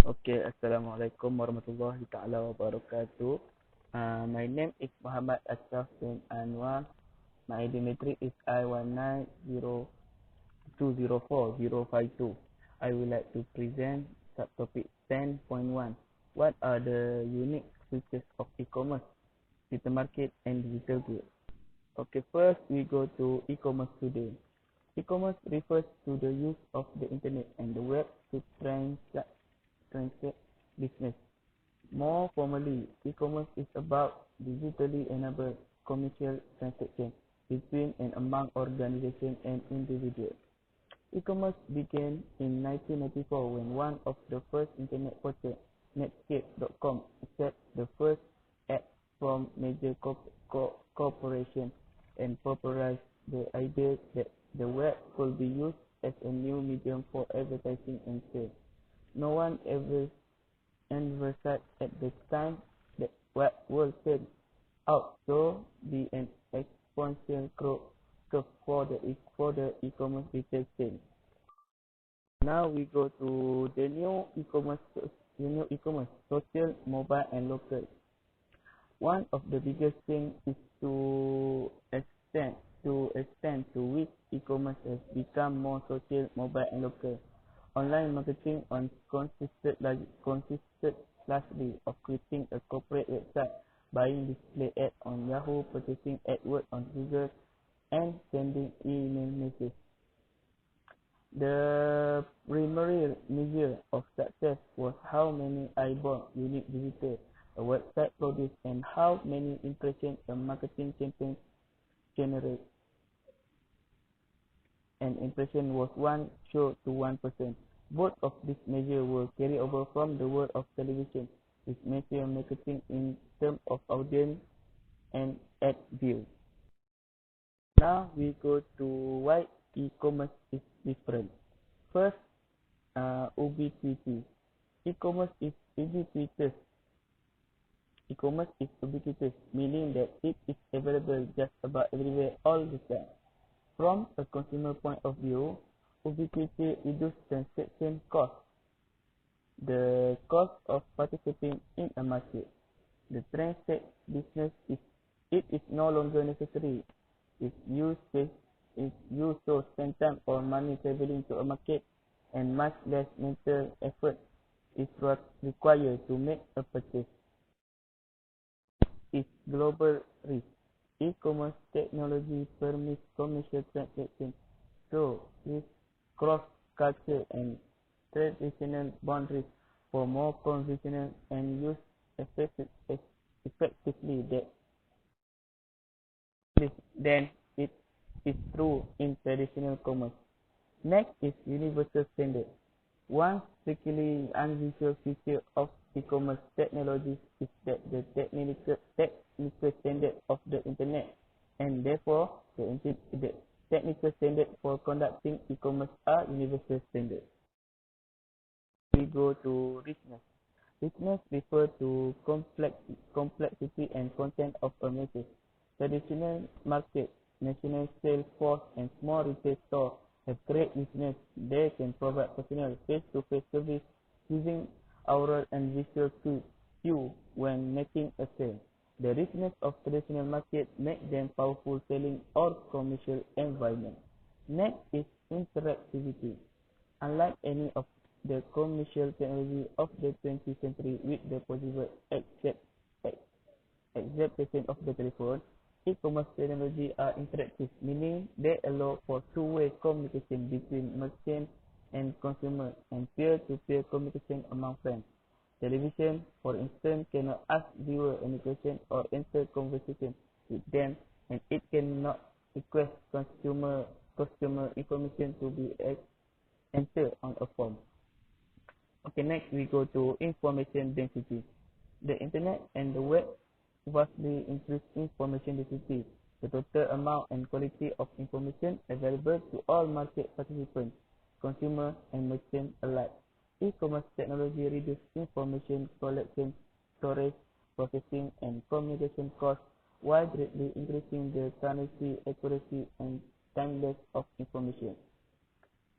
Okay, Assalamualaikum warahmatullahi taala wabarakatuh. My name is Muhammad Ashraf bin Anwar. My ID matrix is I190204052. I would like to present subtopic 10.1. What are the unique features of e-commerce, digital market, and digital goods? Okay, first we go to e-commerce today. E-commerce refers to the use of the internet and the web to transact business. More formally, e-commerce is about digitally enabled commercial transactions between and among organizations and individuals. E-commerce began in 1994 when one of the first internet portals, Netscape.com, accepted the first ad from major corporations and popularized the idea that the web could be used as a new medium for advertising and sales. No one ever envisaged at the time that web would turn out to be an exponential curve for the e-commerce retail chain. Now we go to the new e-commerce, social, mobile, and local. One of the biggest things is to extend to which e-commerce has become more social, mobile, and local. Online marketing consisted largely of creating a corporate website, buying display ads on Yahoo, purchasing AdWords on Google, and sending email messages. The primary measure of success was how many eyeballs unique visitors a website produced and how many impressions a marketing campaign generated. An impression was 1 show to 1%. Both of these measures were carried over from the world of television, which measures marketing in terms of audience and ad view. Now we go to why e-commerce is different. First, ubiquity. E-commerce is ubiquitous. E-commerce is ubiquitous, meaning that it is available just about everywhere all the time. From a consumer point of view, ubiquity reduces transaction cost, the cost of participating in a market. The transact business is no longer necessary if you so spend time or money traveling to a market, and much less mental effort is required to make a purchase. Its global reach. E-commerce technology permits commercial transactions through its cross-culture and traditional boundaries for more conventional and used effectively than it is true in traditional commerce. Next is universal standard. One strictly unusual feature of e-commerce technologies is that the technical standard of the internet, and therefore the technical standard for conducting e-commerce are universal standards. We go to richness. Richness refers to complexity and content of a message. Traditional market, national sales force, and small retail stores have great richness. They can provide personal face-to-face service using oral and visual cue when making a sale. The richness of traditional markets makes them powerful selling or commercial environment. Next is interactivity. Unlike any of the commercial technology of the 20th century with the possible acceptation of the telephone, e-commerce technology are interactive, meaning they allow for two-way communication between merchant and consumer and peer-to-peer communication among friends. Television, for instance, cannot ask viewers any question or enter conversation with them, and it cannot request customer information to be entered on a form. Okay, next we go to information density. The internet and the web vastly increase information density, the total amount and quality of information available to all market participants, consumers and merchants alike. E-commerce technology reduces information collection, storage, processing, and communication costs while greatly increasing the currency, accuracy, and timeless of information.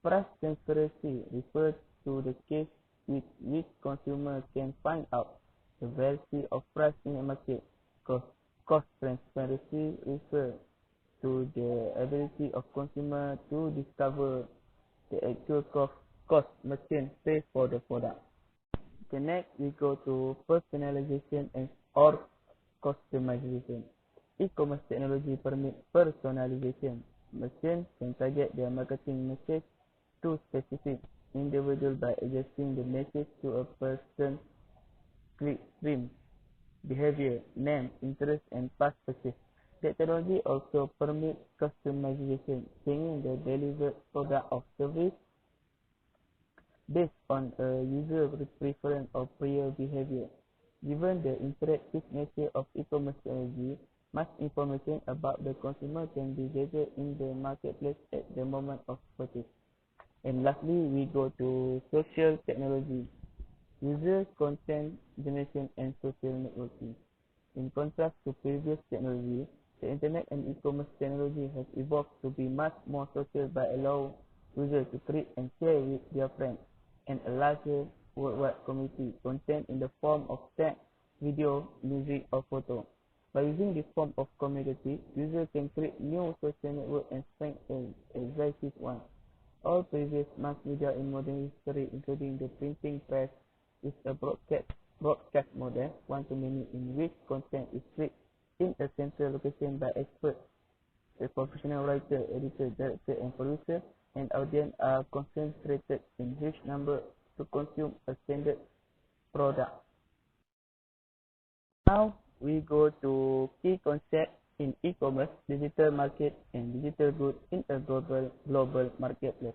Price transparency refers to the case with which consumers can find out the variety of price in a market. Cost transparency refers to the ability of consumer to discover the actual cost merchants pay for the product. Okay, next we go to personalization and or customization. E-commerce technology permits personalization. Merchants can target their marketing message to specific individual by adjusting the message to a person's click-stream, behavior, name, interest, and past purchase. The technology also permits customization, changing the delivered product or service based on a user preference or prior behavior. Given the interactive nature of e-commerce technology, much information about the consumer can be gathered in the marketplace at the moment of purchase. And lastly, we go to social technology, user content generation and social networking. In contrast to previous technology, the internet and e-commerce technology has evolved to be much more social by allowing users to create and share with their friends and a larger worldwide community content in the form of text, video, music, or photo. By using this form of community, users can create new social networks and strengthen existing ones. All previous mass media in modern history, including the printing press, is a broadcast model, one-to-many, in which content is created in a central location by experts. The professional writer, editor, director, and producer, and audience are concentrated in huge number to consume a standard product. Now we go to key concepts in e-commerce, digital market, and digital goods in a global marketplace.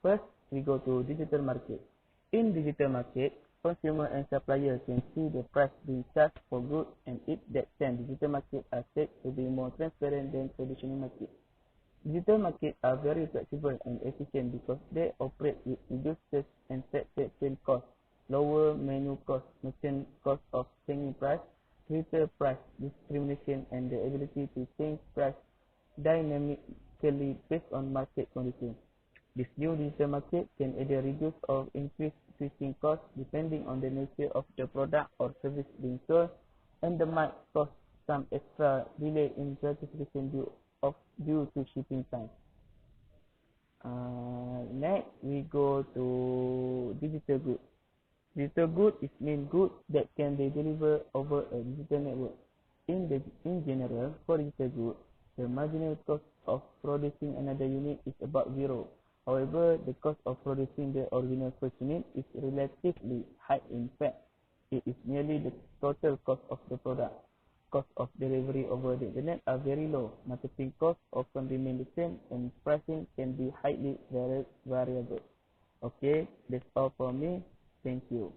First, we go to digital market. In digital market, consumer and supplier can see the price being charged for goods, and in that sense, digital markets are said to be more transparent than traditional markets. Digital markets are very flexible and efficient because they operate with reduced sales and transaction costs, lower menu costs, merchant cost of selling price, greater price discrimination, and the ability to change price dynamically based on market conditions. This new digital market can either reduce or increase switching costs depending on the nature of the product or service being sold, and they might cause some extra delay in gratification due to shipping time. Next, we go to digital goods. Digital goods is mean goods that can be delivered over a digital network. In general, for digital goods, the marginal cost of producing another unit is about zero. However, the cost of producing the original first unit is relatively high. In fact, it is nearly the total cost of the product. Cost of delivery over the internet are very low. Marketing costs often remain the same, and pricing can be highly variable. Okay, that's all for me. Thank you.